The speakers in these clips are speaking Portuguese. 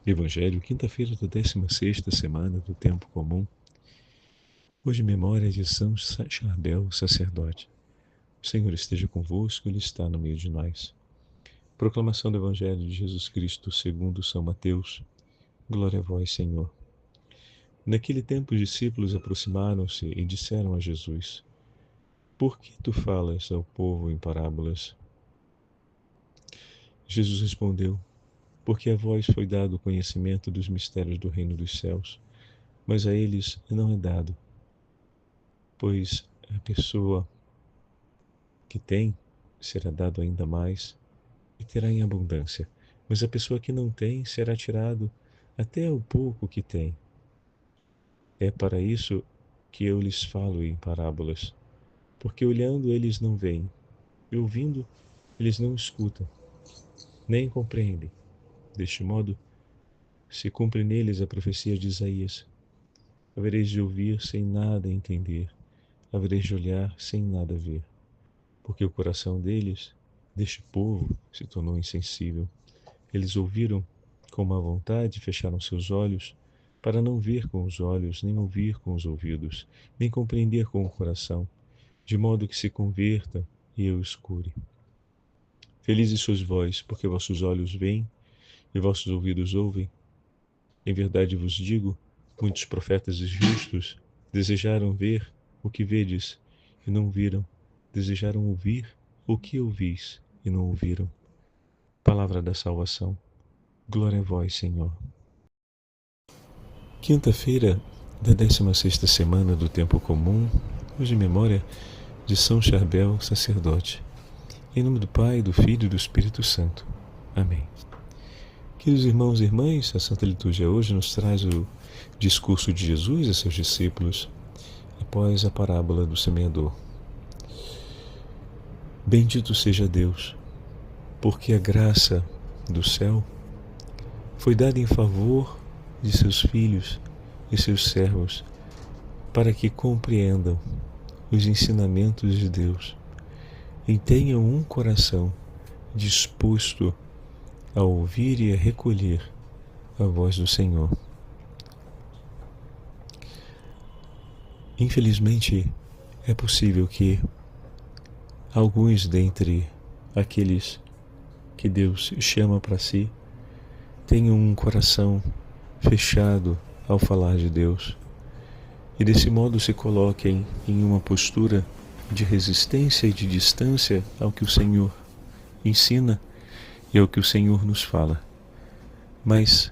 Evangelho, quinta-feira da 16ª semana do Tempo Comum. Hoje, memória de São Charbel, sacerdote. O Senhor esteja convosco, Ele está no meio de nós. Proclamação do Evangelho de Jesus Cristo segundo São Mateus. Glória a vós, Senhor. Naquele tempo, os discípulos aproximaram-se e disseram a Jesus: Por que tu falas ao povo em parábolas? Jesus respondeu: Porque a vós foi dado o conhecimento dos mistérios do reino dos céus, mas a eles não é dado. Pois a pessoa que tem será dado ainda mais e terá em abundância, mas a pessoa que não tem será tirado até o pouco que tem. É para isso que eu lhes falo em parábolas, porque olhando eles não veem, e ouvindo eles não escutam, nem compreendem. Deste modo, se cumpre neles a profecia de Isaías: havereis de ouvir sem nada entender, havereis de olhar sem nada ver. Porque o coração deles, deste povo, se tornou insensível. Eles ouviram com má vontade e fecharam seus olhos, para não ver com os olhos, nem ouvir com os ouvidos, nem compreender com o coração, de modo que se converta e eu os cure. Felizes sois vós, porque vossos olhos veem e vossos ouvidos ouvem. Em verdade vos digo, muitos profetas e justos desejaram ver o que vedes e não viram, desejaram ouvir o que ouvis e não ouviram. Palavra da salvação. Glória a vós, Senhor. Quinta-feira da 16ª semana do Tempo Comum, hoje em memória de São Charbel, sacerdote. Em nome do Pai, do Filho e do Espírito Santo. Amém. Queridos irmãos e irmãs, a Santa Liturgia hoje nos traz o discurso de Jesus a seus discípulos após a parábola do semeador. Bendito seja Deus, porque a graça do céu foi dada em favor de seus filhos e seus servos, para que compreendam os ensinamentos de Deus e tenham um coração disposto a ouvir e a recolher a voz do Senhor. Infelizmente, é possível que alguns dentre aqueles que Deus chama para si tenham um coração fechado ao falar de Deus e desse modo se coloquem em uma postura de resistência e de distância ao que o Senhor ensina e ao que o Senhor nos fala. Mas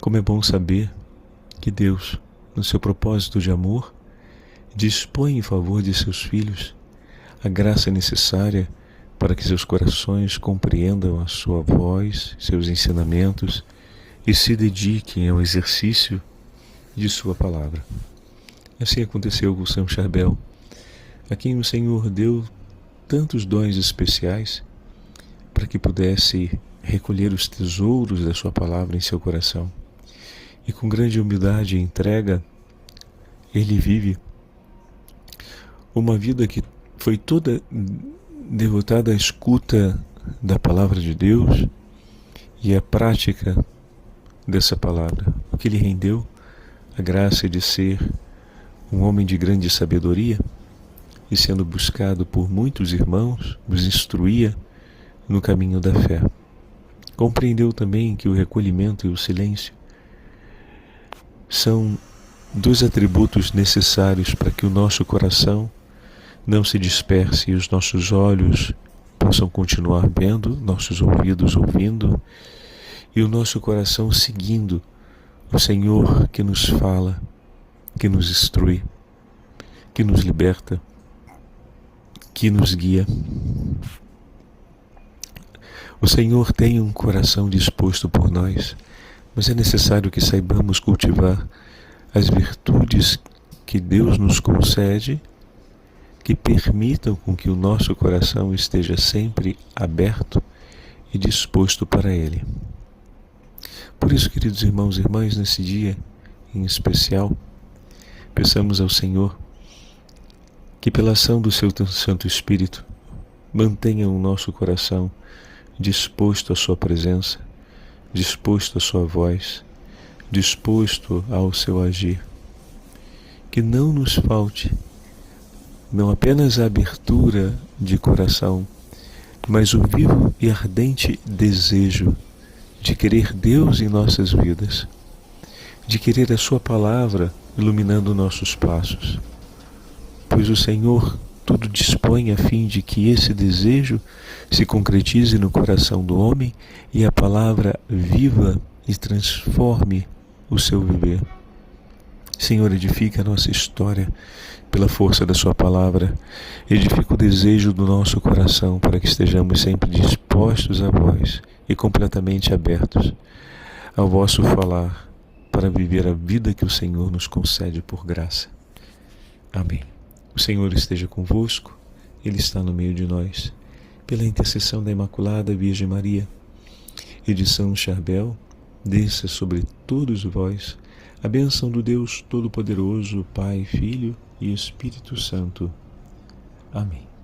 como é bom saber que Deus, no seu propósito de amor, dispõe em favor de seus filhos a graça necessária para que seus corações compreendam a sua voz, seus ensinamentos e se dediquem ao exercício de sua palavra. Assim aconteceu com São Charbel, a quem o Senhor deu tantos dons especiais para que pudesse recolher os tesouros da sua palavra em seu coração. E com grande humildade e entrega, ele vive uma vida que foi toda devotada à escuta da palavra de Deus e à prática dessa palavra, o que lhe rendeu a graça de ser um homem de grande sabedoria e, sendo buscado por muitos irmãos, os instruía no caminho da fé. Compreendeu também que o recolhimento e o silêncio são dois atributos necessários para que o nosso coração não se disperse e os nossos olhos possam continuar vendo, nossos ouvidos ouvindo e o nosso coração seguindo o Senhor que nos fala, que nos instrui, que nos liberta, que nos guia. O Senhor tem um coração disposto por nós, mas é necessário que saibamos cultivar as virtudes que Deus nos concede, que permitam com que o nosso coração esteja sempre aberto e disposto para Ele. Por isso, queridos irmãos e irmãs, nesse dia em especial, peçamos ao Senhor que pela ação do seu Santo Espírito mantenha o nosso coração disposto à sua presença, disposto à sua voz, disposto ao seu agir. Que não nos falte não apenas a abertura de coração, mas o vivo e ardente desejo de querer Deus em nossas vidas, de querer a sua palavra iluminando nossos passos, pois o Senhor tudo dispõe a fim de que esse desejo se concretize no coração do homem e a palavra viva e transforme o seu viver. Senhor, edifica a nossa história pela força da sua palavra, edifica o desejo do nosso coração para que estejamos sempre dispostos a vós e completamente abertos ao vosso falar para viver a vida que o Senhor nos concede por graça. Amém. O Senhor esteja convosco, Ele está no meio de nós. Pela intercessão da Imaculada Virgem Maria e de São Charbel, desça sobre todos vós a bênção do Deus Todo-Poderoso, Pai, Filho e Espírito Santo. Amém.